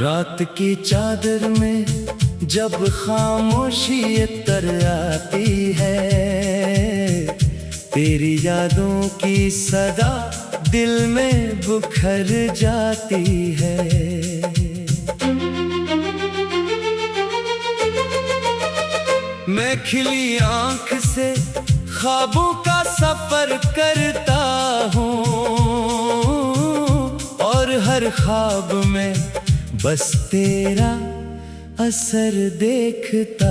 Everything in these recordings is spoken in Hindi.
रात की चादर में जब खामोशी तर आती है, तेरी यादों की सदा दिल में बुखर जाती है। मैं खिली आंख से ख्वाबों का सफर करता हूँ और हर ख्वाब में बस तेरा असर देखता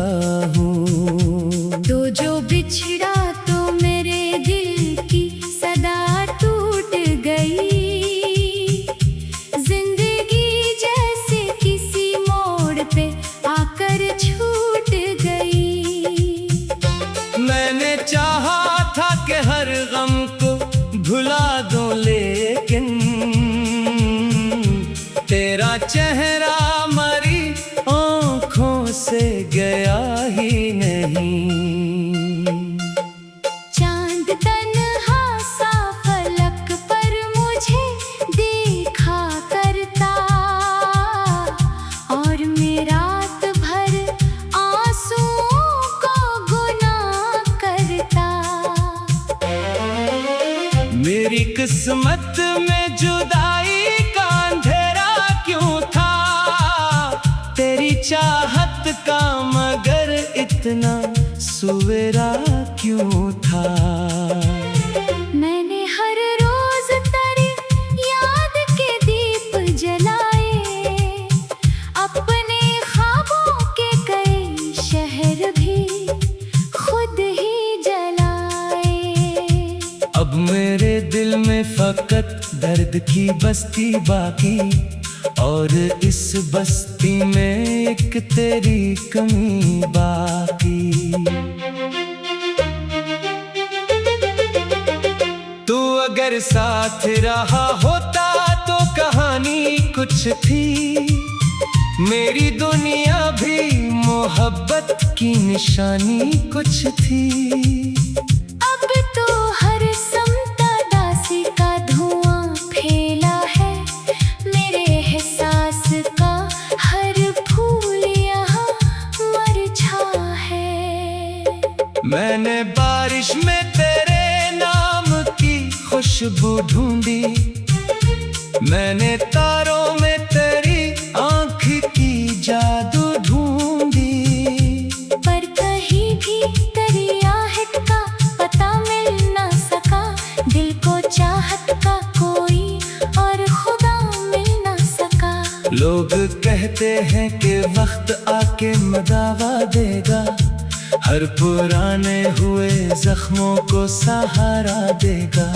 हूँ। तो जो बिछड़ा तो मेरे दिल की सदा टूट गई, जिंदगी जैसे किसी मोड़ पे आकर छूट गई। मैंने चाहा था कि हर गम को भुला दूं, लेकिन तेरा चेहरा मरी आँखों से गया ही नहीं। चांद तन्हा सा फलक पर मुझे देखा करता और मैं रात भर आंसुओं को गुनाह करता। मेरी किस्मत में जुदाई का अंधेरा क्यों था, तेरी चाहत का मगर इतना सवेरा क्यों था। मैंने हर रोज तेरी याद के दीप जलाए, अपने ख्वाबों के कई शहर भी खुद ही जलाए। अब मेरे दिल में फकत दर्द की बस्ती बाकी, और इस बस्ती में एक तेरी कमी बाकी। तू अगर साथ रहा होता तो कहानी कुछ थी, मेरी दुनिया भी मोहब्बत की निशानी कुछ थी। अब तो हर समता दासी का धुआं फैला है, मेरे एहसास का हर फूल यहाँ मरझा है। मैंने बारिश में तेरे नाम की खुशबू ढूंढी, मैंने तारों में तेरी आँख की जादू ढूंढी, पर कहीं भी तेरी आहट का पता मिल ना सका। दिल को चाहत का कोई और खुदा मिल ना सका। लोग कहते हैं कि वक्त आके मदावा देगा, हर पुराने हुए जख्मों को सहारा देगा।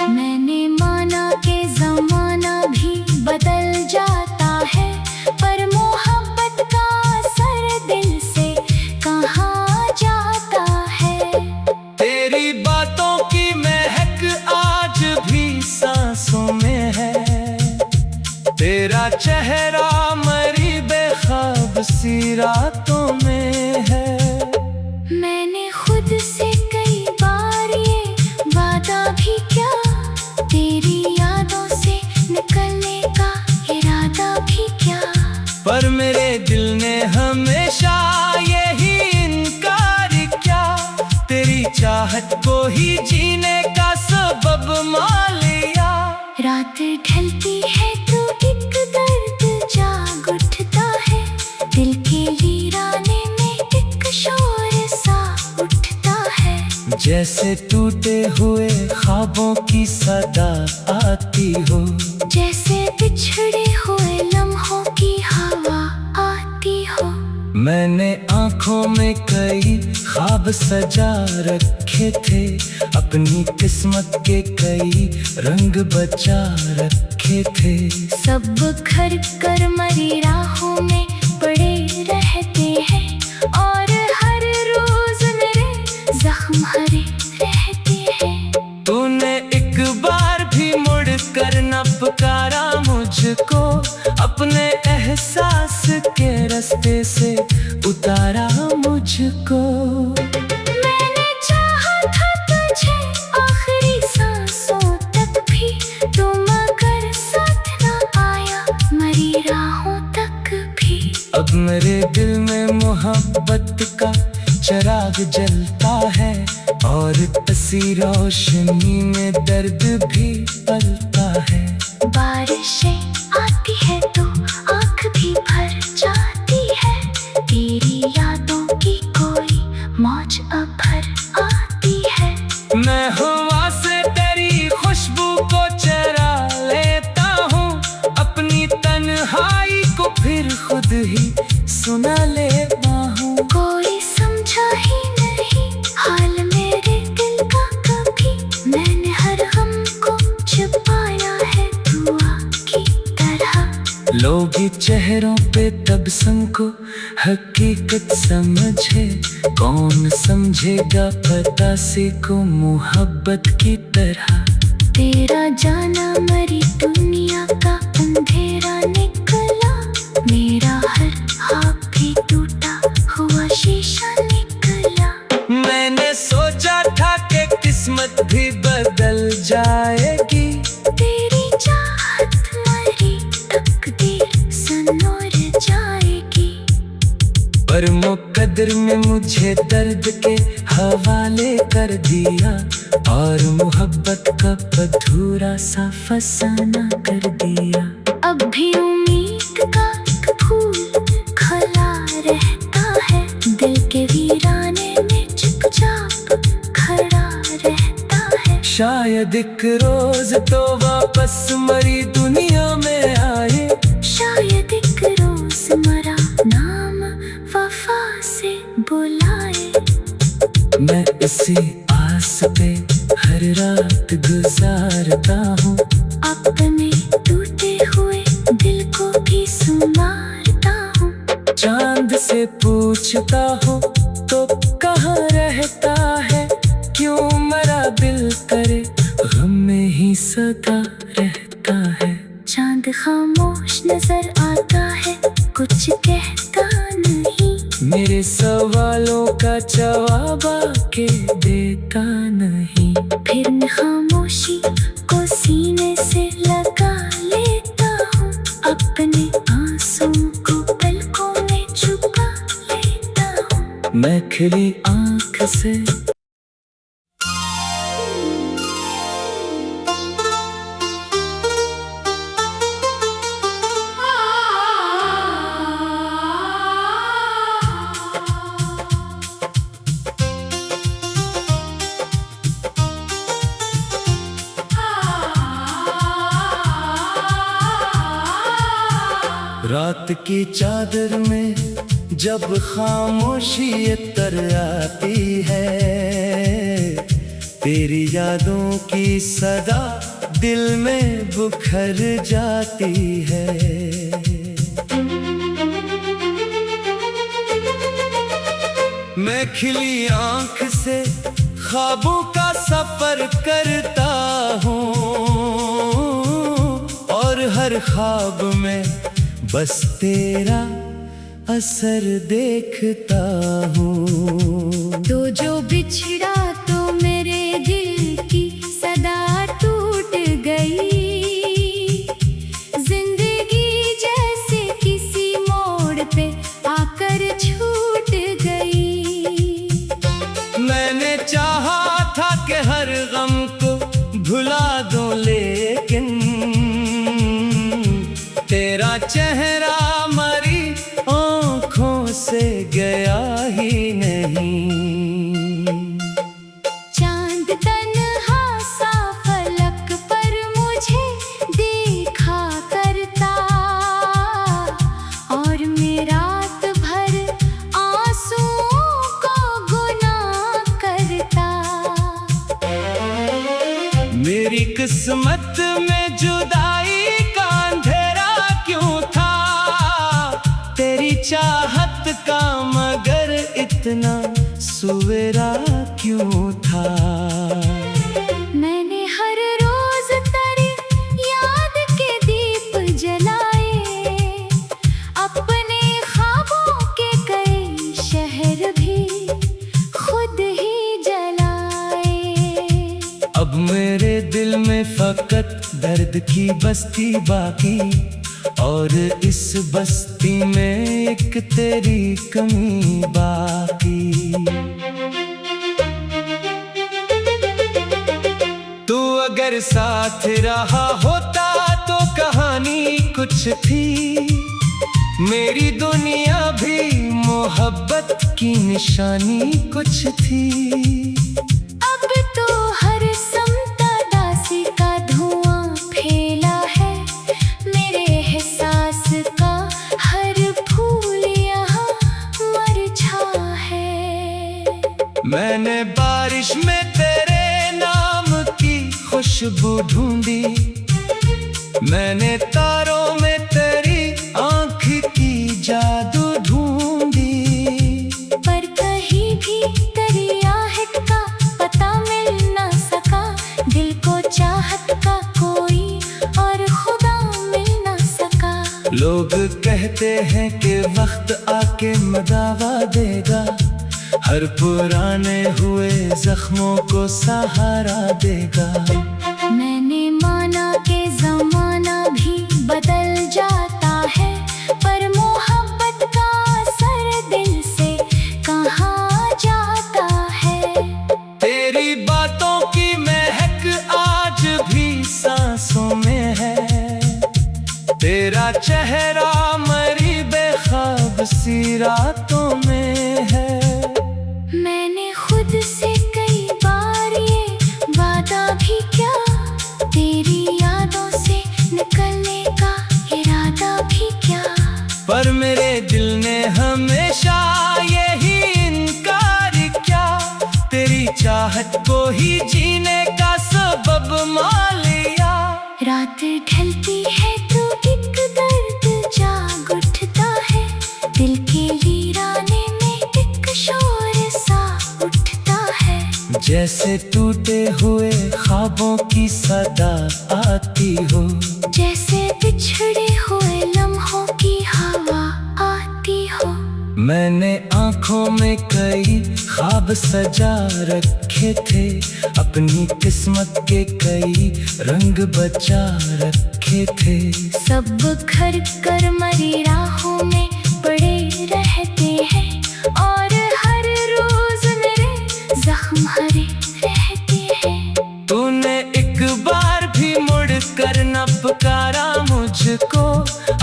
मैंने माना कि जमाना भी बदल जाता है, पर मोहब्बत का असर दिल से कहाँ जाता है। तेरी बातों की महक आज भी सांसों में है, तेरा चेहरा मरी बेख्वाब सी रातों में है। मैंने खुद से कई बार ये वादा भी किया, तेरी यादों से निकलने का इरादा भी किया, पर मेरे दिल ने हमेशा यही इनकार किया। तेरी चाहत को ही जीने का सबब मान लिया। रात ढलती है तो एक दर्द जाग उठता है, दिल के वीराने में एक शोर सा उठता है। जैसे टूटे हुए ख्वाबों की सदा आती हो, जैसे बिछड़े हुए लम्हों की हवा आती हो। मैंने आँखों में कई ख्वाब सजा रखे थे, अपनी किस्मत के कई रंग बचा रखे थे। सब घर कर मरी राहों में पड़े रहते हैं, और हर रोज मेरे जख्म हरे रहते हैं। तूने एक बार भी मुड़ कर न पुकारा मुझको, अपने एहसास के रास्ते से उतारा मुझको। मैंने चाहा था तुझे आखिरी सांसों तक भी, तुम अगर साथ न आया मरी राहों तक। चिराग जलता है और इसी रोशनी में दर्द भी पलता है। बारिशें आती है तो आँख भी भर जाती है, तेरी यादों की कोई मौज अभर आती है। मैं हवा से तेरी खुशबू को चरा लेता हूँ, अपनी तन्हाई को फिर खुद ही सुना लेता हूँ। कोई समझा ही नहीं हाल मेरे दिल का कभी, मैंने हर गम को छुपाया है दुआ की तरह। लोग चेहरों पे तबस्सुम को हकीकत समझे, कौन समझेगा पता से को मोहब्बत की तरह। तेरा जाना मरी दुनिया का अंधेरा निकला, मेरा हर ख्वाब भी टूटा हुआ शीशा निकला। मैंने सोचा था कि किस्मत भी बदल जाएगी, तेरी चाहत मरी तकदीर संवर जाएगी। पर मुकद्दर में मुझे दर्द के हवाले कर दिया और मोहब्बत का अधूरा सा फसाना कर दिया। अब भी उम्मीद का एक फूल खिला रहता है, दिल के वीराने में चुपचाप खड़ा रहता है। शायद एक रोज तो वापस मरी दुनिया में आए, शायद एक रोज मरा नाम वफा से बुलाए। मैं इसी आस पे हर रात गुजारता हूँ, अपने टूटे हुए दिल को भी संवारता हूँ। चांद से पूछता हूँ तो कहाँ रहता है, क्यों मरा दिल करे गम में ही सदा रहता है। चांद खामोश नजर आता है, कुछ कहता नहीं, मेरे सवालों का जवाब आके देता नहीं। फिर मैं खामोशी को सीने से लगा लेता हूँ, अपने आंसुओं को पलकों में छुपा लेता हूँ। मैं खिली आँख से रात की चादर में जब खामोशी तर आती है, तेरी यादों की सदा दिल में बुखर जाती है। मैं खिली आँख से ख्वाबों का सफर करता हूँ और हर ख्वाब में बस तेरा असर देखता हूँ। तो जो बिछड़ा तो मेरे दिल की सदा टूट गई, जिंदगी जैसे किसी मोड़ पे आकर छूट गई। मैंने चाहा था कि हर गम को भुला दूं, लेकिन तेरा चेहरा मरी आँखों से गया ही नहीं। चांद तन्हा सा फलक पर मुझे देखा करता, और मैं रात भर आंसुओं को गुनाह करता। मेरी किस्मत में जुदाई का अंधेरा क्यों था, तेरी चाहत का मगर इतना सवेरा क्यों था। मैंने हर रोज तेरी याद के दीप जलाए, अपने ख्वाबों के कई शहर भी खुद ही जलाए। अब मेरे दिल में फकत दर्द की बस्ती बाकी, और इस बस्ती में एक तेरी कमी बाकी। अगर साथ रहा होता तो कहानी कुछ थी। मेरी दुनिया भी मोहब्बत की निशानी कुछ थी। अब तो हर समता दासी का धुआं फैला है। मेरे एहसास का हर फूल यहाँ मरझा है। मैंने बारिश में तेरे नाम की खुशबू ढूंढी। मैंने तारों में तेरी आँख की जादू ढूंढी। पर कहीं भी तेरी आहट का पता मिल ना सका। दिल को चाहत का कोई और खुदा मिल ना सका। लोग कहते हैं कि वक्त आके मदावा देगा। हर पुराने हुए जख्मों को सहारा देगा। मैंने माना कि जमाना भी बदल जाता है, पर मोहब्बत का असर दिल से कहाँ जाता है। तेरी बातों की महक आज भी सांसों में है। तेरा चेहरा मरी बेख्वाब सी रातों में है। मैंने खुद से कई बार ये वादा भी किया, तेरी यादों से निकलने का इरादा भी किया। पर मेरे दिल ने हमेशा यही इनकार किया। तेरी चाहत को ही जीने का सबब मान लिया। रात ढलती है तो एक दर्द जाग उठता है। दिल के वीराने में एक शोर सा उठता है। जैसे टूटे हुए ख्वाबों की सदा आती हो। जैसे बिछड़े हुए लम्हों की हवा आती हो। मैंने आँखों में कई ख्वाब सजा रखे थे। अपनी किस्मत के कई रंग बचा रखे थे। सब घर कर मरी राहों में पड़े रहते हैं। और हर रोज मेरे जख्म हरे रहते हैं। तूने एक बार भी मुड़ कर न पुकारा मुझको।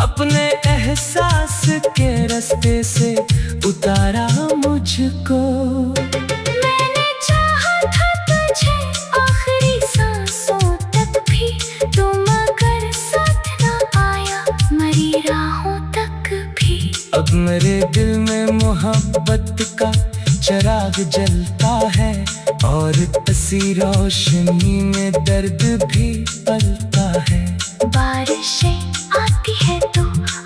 अपने एहसास के रास्ते से उतारा मुझको। मैंने चाहा था तुझे आखिरी सांसों तक भी, तू मगर साथ ना आया मरी राहों तक भी। अब मेरे दिल में मोहब्बत का चिराग जलता है। और इसी रोशनी में दर्द भी पलता है। बारिशें आती है तो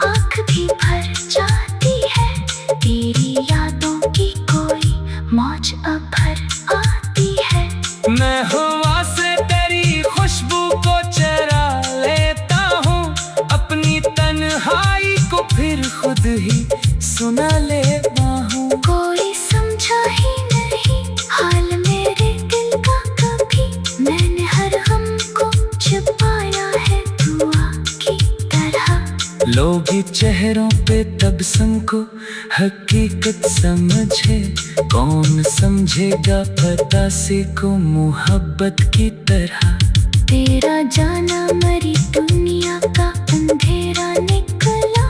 आँख भी भर जाती है। तेरी यादों की कोई मौज अब भर आती है। मैं हवा से तेरी खुशबू को चरा लेता हूँ। अपनी तन्हाई को फिर खुद ही सुना लेता हूँ। कोई समझा ही नहीं हाल मेरे दिल का कभी। मैंने हर गम को छुपाया है दुआ की तरह। लोग चेहरों पे तबस्सुम को हकीकत समझे। कौन समझेगा पता से को मोहब्बत की तरह। तेरा जाना मरी दुनिया का अंधेरा निकला।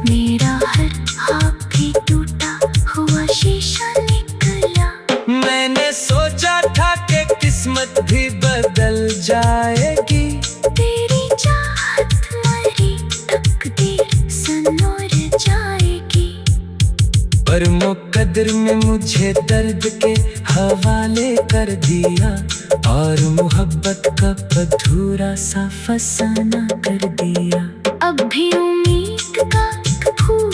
मेरा हर ख्वाब भी टूटा हुआ शीशा निकला। मैंने सोचा था कि किस्मत भी बदल जाएगी। तेरी चाहत मरी तकदीर संवर जाएगी। पर मुकद्दर में मुझे दर्द के हवाले कर दिया। और मोहब्बत का अधूरा सा फसाना कर दिया। अब भी उम्मीद का एक फूल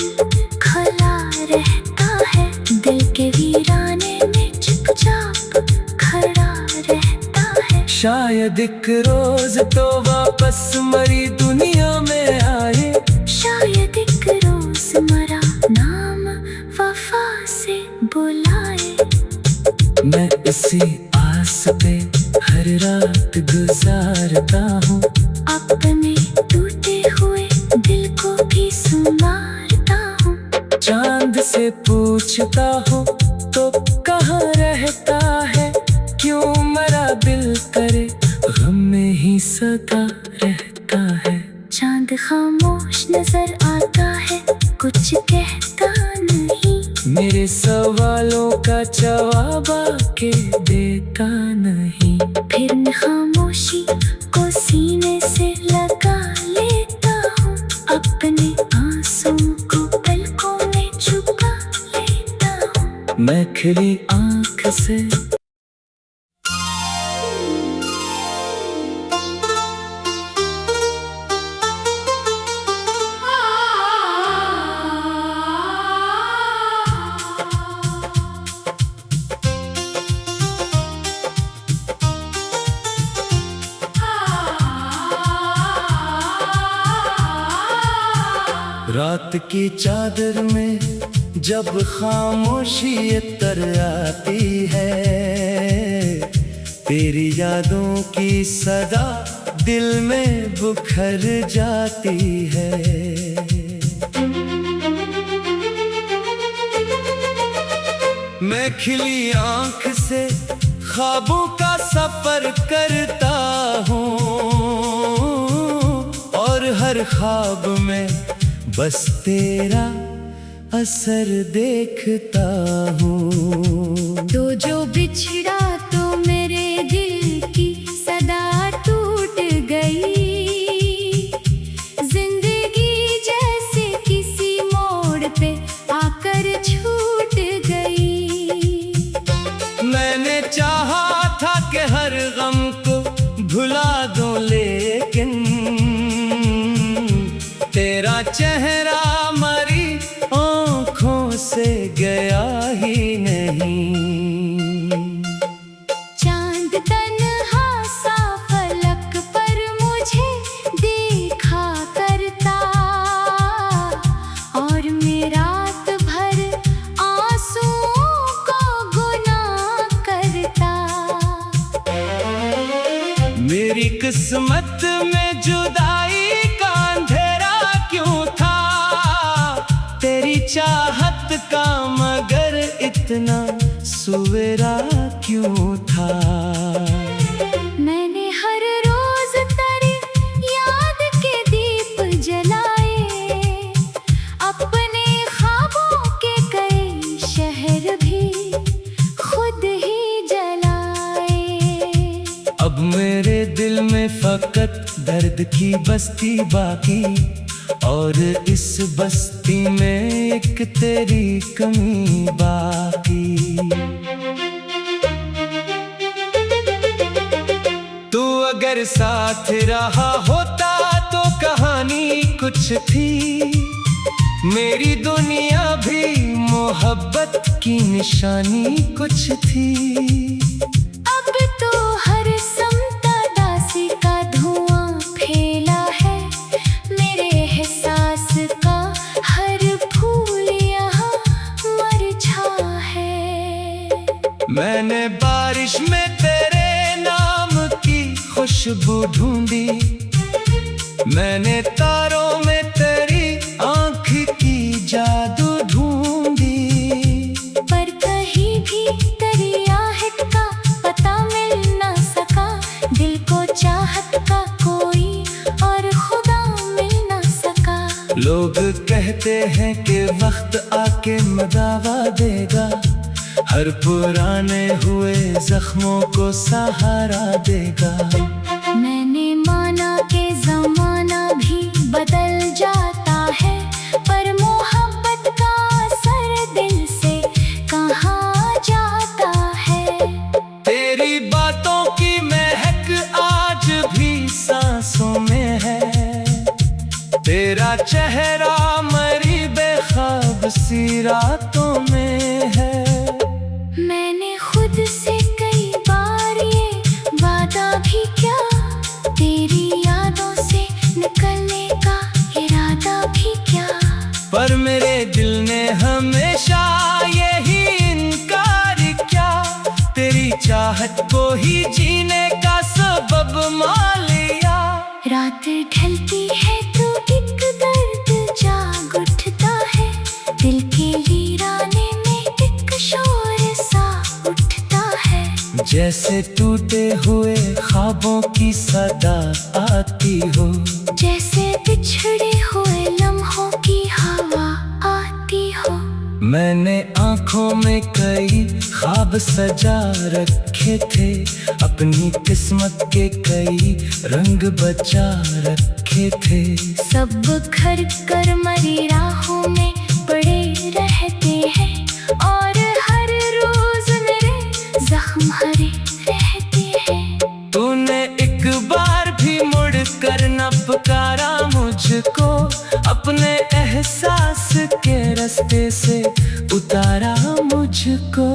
खिला रहता है। दिल के वीराने में चुपचाप खड़ा रहता है। शायद एक रोज तो वापस मरी दुनिया में आए। शायद एक रोज मरा नाम वफा से बुलाए। मैं इसी आस पे हर रात गुजारता हूँ। अपने टूटे हुए दिल को भी संवारता हूँ। चांद से पूछता हूँ तो कहाँ रहता है। क्यों मरा दिल करे गम में ही सदा रहता है। चांद खामोश नजर आता है, कुछ कहता नहीं। मेरे सवालों का जवाब आके देता नहीं। फिर मैं खामोशी को सीने से लगा लेता हूँ, अपने आंसुओं को पलकों में छुपा लेता हूँ। मैं खिली आँख से रात की चादर में जब खामोशी तर आती है, तेरी यादों की सदा दिल में बुखर जाती है। मैं खिली आँख से ख्वाबों का सफर करता हूँ, और हर ख्वाब में बस तेरा असर देखता हूँ। तो जो बिछड़ा तो मेरे दिल की सदा टूट गई। जिंदगी जैसे किसी मोड़ पे आकर छूट गई। मैंने चाहा था कि हर गम को भुला दूं, लेकिन तेरा चेहरा मरी आँखों से गया ही नहीं। चांद तन्हा सा फलक पर मुझे देखा करता, और मैं रात भर आंसुओं को गुनाह करता। मेरी किस्मत में जुदाई का अंधेरा क्यों था, तेरी चाहत का मगर इतना सवेरा क्यों था। मैंने हर रोज तेरी याद के दीप जलाए, अपने ख्वाबों के कई शहर भी खुद ही जलाए। अब मेरे दिल में फकत दर्द की बस्ती बाकी, और इस बस्ती में एक तेरी कमी बाकी। तू अगर साथ रहा होता तो कहानी कुछ थी, मेरी दुनिया भी मोहब्बत की निशानी कुछ थी। अब तो हर समता दासी का धुआं फैला है, मेरे एहसास का हर फूल यहाँ मरझा है। मैंने बारिश में तेरे नाम की खुशबू ढूंढी, मैंने तारों में तेरी आँख की जादू ढूंढी। पर कहीं भी तेरी आहट का पता मिल ना सका, दिल को चाहत का कोई और खुदा मिल ना सका। लोग कहते हैं कि वक्त आके मदावा देगा, हर पुराने हुए जख्मों को सहारा देगा। मैंने माना कि जमाना भी बदल जाता है, पर मोहब्बत का असर दिल से कहाँ जाता है। तेरी बातों की महक आज भी सांसों में है, तेरा चेहरा मरी बेख्वाब सी रातों में है। मैंने खुद से कई बार ये वादा भी किया, तेरी यादों से निकलने का इरादा भी किया। पर मेरे दिल ने हमेशा यही इनकार किया, तेरी चाहत को ही जीने का सबब मान लिया। रात ढलती है तो एक दर्द जाग उठता है, दिल के वीराने में एक शोर सा उठता है। जैसे टूटे हुए ख्वाबों की सदा आती हो, जैसे बिछड़े हुए लम्हों की हवा आती हो। मैंने आंखों में कई ख्वाब सजा रखे थे, अपनी किस्मत के कई रंग बचा रखे थे। सब घर कर मरी राहों में पड़े रहते हैं, और हर रोज मेरे जख्म हरे रहते हैं। तूने एक बार भी मुड़ कर न पुकारा मुझको, अपने एहसास के रास्ते से उतारा मुझको।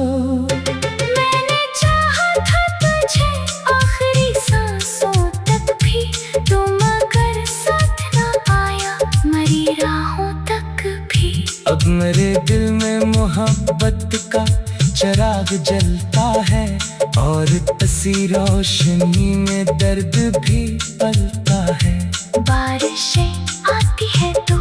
मैंने चाहा था तुझे आखिरी सांसों तक भी, तू मगर साथ न आया मरी राहों तक भी। अब मेरे दिल में मोहब्बत का चिराग जलता है, और इसी रोशनी में दर्द भी पलता है। बारिशें आती है तो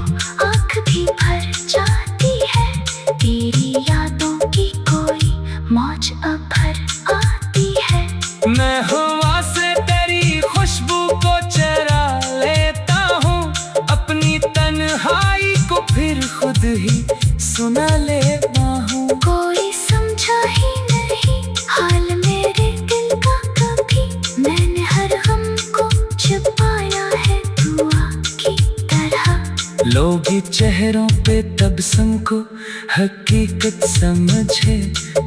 आँख भी भर जाती है, तेरी यादों की कोई मौज अब भर आती है। मैं हवा से तेरी खुशबू को चरा लेता हूँ, अपनी तन्हाई को फिर खुद ही सुना लेता हूँ। कोई समझा ही नहीं हाल मेरे दिल का कभी, मैंने हर गम को छुपाया है दुआ की तरह। लोग चेहरों पे तबस्सुम को हकीकत समझे,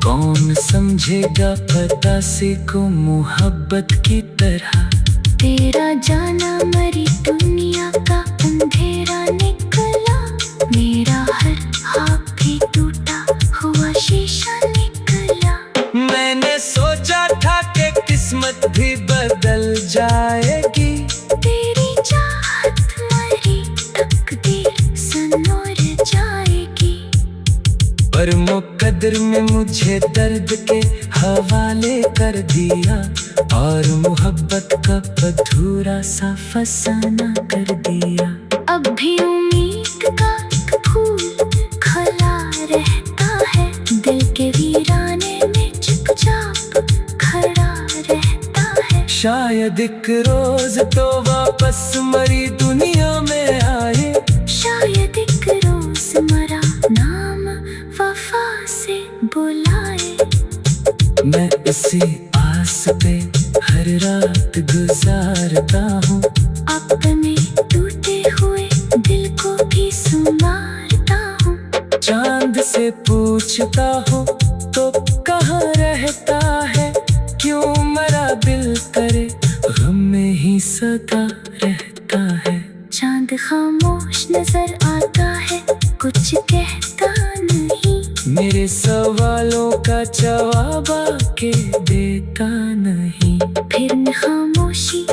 कौन समझेगा फतासी को मोहब्बत की तरह। तेरा जाना मरी दुनिया का अंधेरा निकला, मेरा हर ख्वाब भी टूटा हुआ शीशा निकला। मैंने सोचा था कि किस्मत भी बदल जाएगी, तेरी चाहत मरी तकदीर संवर जाएगी। पर मुकद्दर में मुझे दर्द के हवाले कर दिया, और मोहब्बत का अधूरा सा फसाना कर दिया। अब भी उम्मीद का एक फूल खिला रहता है, दिल के वीराने में चुपचाप खड़ा रहता है। शायद एक रोज तो वापस मरी दुनिया में आए, शायद एक रोज मरा नाम वफा से बुलाए। मैं इसी आस पे हर रात गुजारता हूँ, अपने टूटे हुए दिल को भी संवारता हूँ। चांद से पूछता हूँ तो कहाँ रहता है, क्यों मरा दिल करे गम में ही सदा रहता है। चांद खामोश नजर आता है, कुछ कहता नहीं, मेरे सवालों का जवाब आके देता नहीं। फिर मैं खामोशी